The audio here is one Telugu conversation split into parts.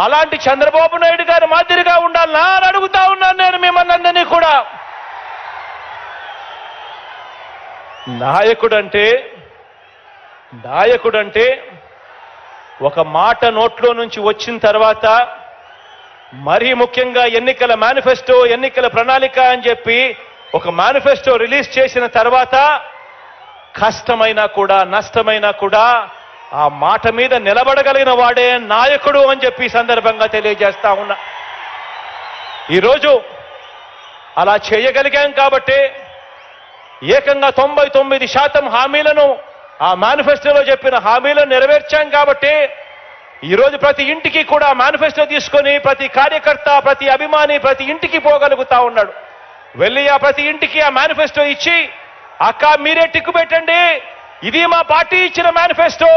అలాంటి చంద్రబాబు నాయుడు గారి మాదిరిగా ఉండాలనా అని అడుగుతా ఉన్నాను నేను మిమ్మల్ని అందరినీ కూడా. నాయకుడంటే ఒక మాట నోట్లో నుంచి వచ్చిన తర్వాత, మరీ ముఖ్యంగా ఎన్నికల మేనిఫెస్టో, ఎన్నికల ప్రణాళిక అని చెప్పి ఒక మేనిఫెస్టో రిలీజ్ చేసిన తర్వాత కష్టమైనా కూడా నష్టమైనా కూడా ఆ మాట మీద నిలబడగలిగిన వాడే నాయకుడు అని చెప్పి సందర్భంగా తెలియజేస్తా ఉన్నా. ఈరోజు అలా చేయగలిగాం కాబట్టి, ఏకంగా 99% హామీలను ఆ మేనిఫెస్టోలో చెప్పిన హామీలను నెరవేర్చాం కాబట్టి ఈరోజు ప్రతి ఇంటికి కూడా మేనిఫెస్టో తీసుకొని ప్రతి కార్యకర్త, ప్రతి అభిమాని ప్రతి ఇంటికి పోగలుగుతా ఉన్నాడు. వెళ్ళి ఆ ప్రతి ఇంటికి ఆ మేనిఫెస్టో ఇచ్చి, అక్క మీరే టిక్కు పెట్టండి, ఇది మా పార్టీ ఇచ్చిన మేనిఫెస్టో,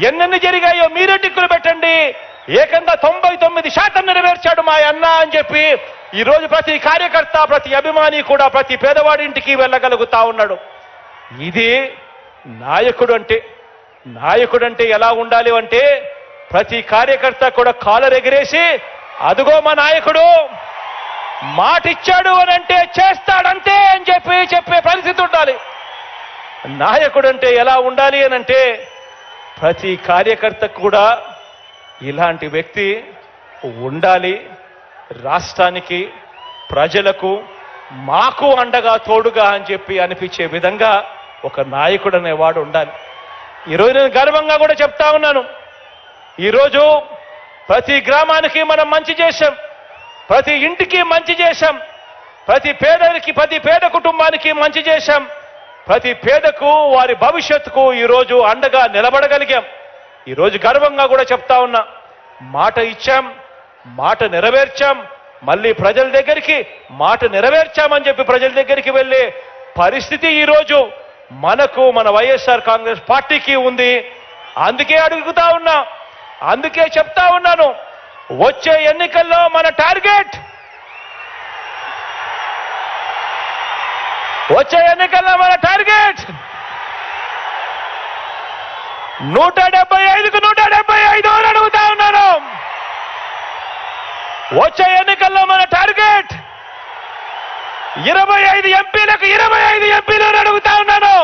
ఎన్నెన్ని జరిగాయో మీరే టిక్కులు పెట్టండి, ఏకంగా 99% నెరవేర్చాడు మా అన్న అని చెప్పి ఈరోజు ప్రతి కార్యకర్త, ప్రతి అభిమాని కూడా ప్రతి పేదవాడి ఇంటికి వెళ్ళగలుగుతా ఉన్నాడు. ఇది నాయకుడంటే ఎలా ఉండాలి అంటే, ప్రతి కార్యకర్త కూడా కాలర్ ఎగిరేసి అదుగో మా నాయకుడు మాటిచ్చాడు అని అంటే చేస్తాడంతే అని చెప్పే పరిస్థితి ఉండాలి. నాయకుడంటే ఎలా ఉండాలి అని అంటే, ప్రతి కార్యకర్త కూడా ఇలాంటి వ్యక్తి ఉండాలి. రాష్ట్రానికి, ప్రజలకు, మాకు అండగా తోడుగా అని చెప్పి అనిపించే విధంగా ఒక నాయకుడు అనేవాడు ఉండాలి. ఈరోజు నేను గర్వంగా కూడా చెప్తా ఉన్నాను, ఈరోజు ప్రతి గ్రామానికి మనం మంచి చేశాం, ప్రతి ఇంటికి మంచి చేశాం, ప్రతి పేద కుటుంబానికి మంచి చేశాం, ప్రతి పేదకు వారి భవిష్యత్తుకు ఈరోజు అండగా నిలబడగలిగాం. ఈరోజు గర్వంగా కూడా చెప్తా ఉన్నా, మాట ఇచ్చాం, మాట నెరవేర్చాం, మళ్ళీ ప్రజల దగ్గరికి మాట నెరవేర్చామని చెప్పి ప్రజల దగ్గరికి వెళ్ళే పరిస్థితి ఈరోజు మన వైఎస్ఆర్ కాంగ్రెస్ పార్టీకి ఉంది. అందుకే అడుగుతా ఉన్నా, అందుకే చెప్తా ఉన్నాను, వచ్చే ఎన్నికల్లో మన టార్గెట్ 175కు 175 అని అడుగుతా ఉన్నాను. వచ్చే ఎన్నికల్లో మన టార్గెట్ 25 ఎంపీలకు 25 ఎంపీలు అని అడుగుతా ఉన్నాను.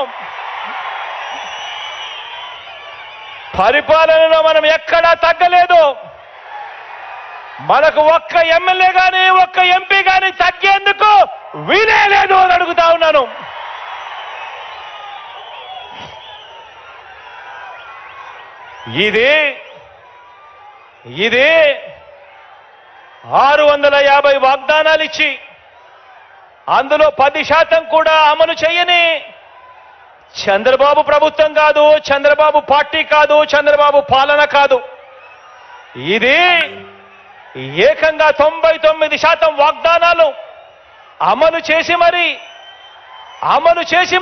పరిపాలనలో మనం ఎక్కడా తగ్గలేదు. మనకు ఒక్క ఎమ్మెల్యే గాని ఒక్క ఎంపీ గాని తగ్గేందుకు వీలే లేదు అని అడుగుతా ఉన్నాను. ఇది 650 వాగ్దానాలు ఇచ్చి అందులో 10% కూడా అమలు చేయని చంద్రబాబు ప్రభుత్వం కాదు, చంద్రబాబు పార్టీ కాదు, చంద్రబాబు పాలన కాదు. ఇది ఏకంగా 99% వాగ్దానాలు అమలు చేసి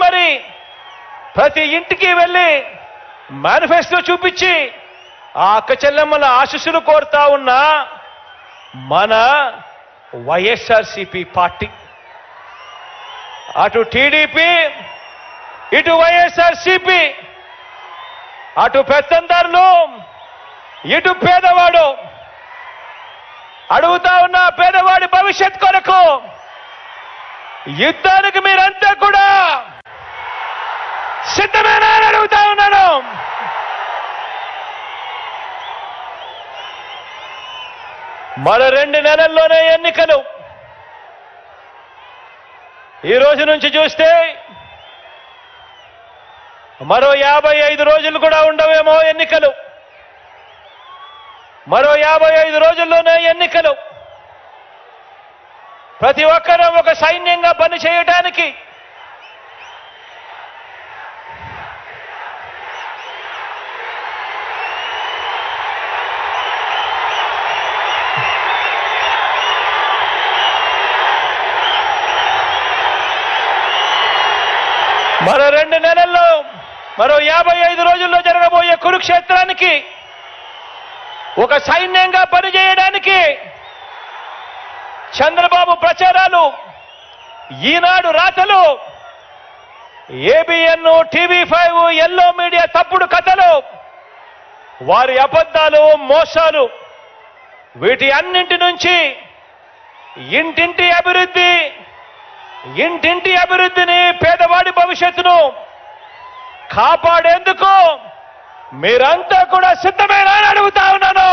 మరి ప్రతి ఇంటికి వెళ్ళి మేనిఫెస్టో చూపించి ఆ అక్క చెల్లెమ్మల ఆశీస్సులు కోరుతా ఉన్న మన వైఎస్ఆర్సీపీ పార్టీ. అటు టీడీపీ, ఇటు వైఎస్ఆర్సీపీ, అటు పెత్తందారులు, ఇటు పేదవాడు. అడుగుతా ఉన్న పేదవాడి భవిష్యత్ కొరకు యుద్ధానికి మీరంతా కూడా సిద్ధమేనా అని అడుగుతా ఉన్నాను. మరో 2 నెలల్లోనే ఎన్నికలు. ఈ రోజు నుంచి చూస్తే మరో 55 రోజులు కూడా ఉండవేమో ఎన్నికలు. మరో 55 రోజుల్లోనే ఎన్నికలు. ప్రతి ఒక్కరూ ఒక సైన్యంగా పని చేయడానికి మరో 2 నెలల్లో, మరో 55 రోజుల్లో జరగబోయే కురుక్షేత్రానికి ఒక సైన్యంగా పనిచేయడానికి చంద్రబాబు ప్రచారాలు, ఈనాడు రాతలు, ఏబిఎన్, టీవీ5, ఎల్లో మీడియా తప్పుడు కథలు, వారి అబద్ధాలు, మోసాలు వీటి అన్నింటి నుంచి ఇంటింటి అభివృద్ధిని పేదవాడి భవిష్యత్తును కాపాడేందుకు మీరంతా కూడా సిద్ధమేనా అని అడుగుతా ఉన్నాను.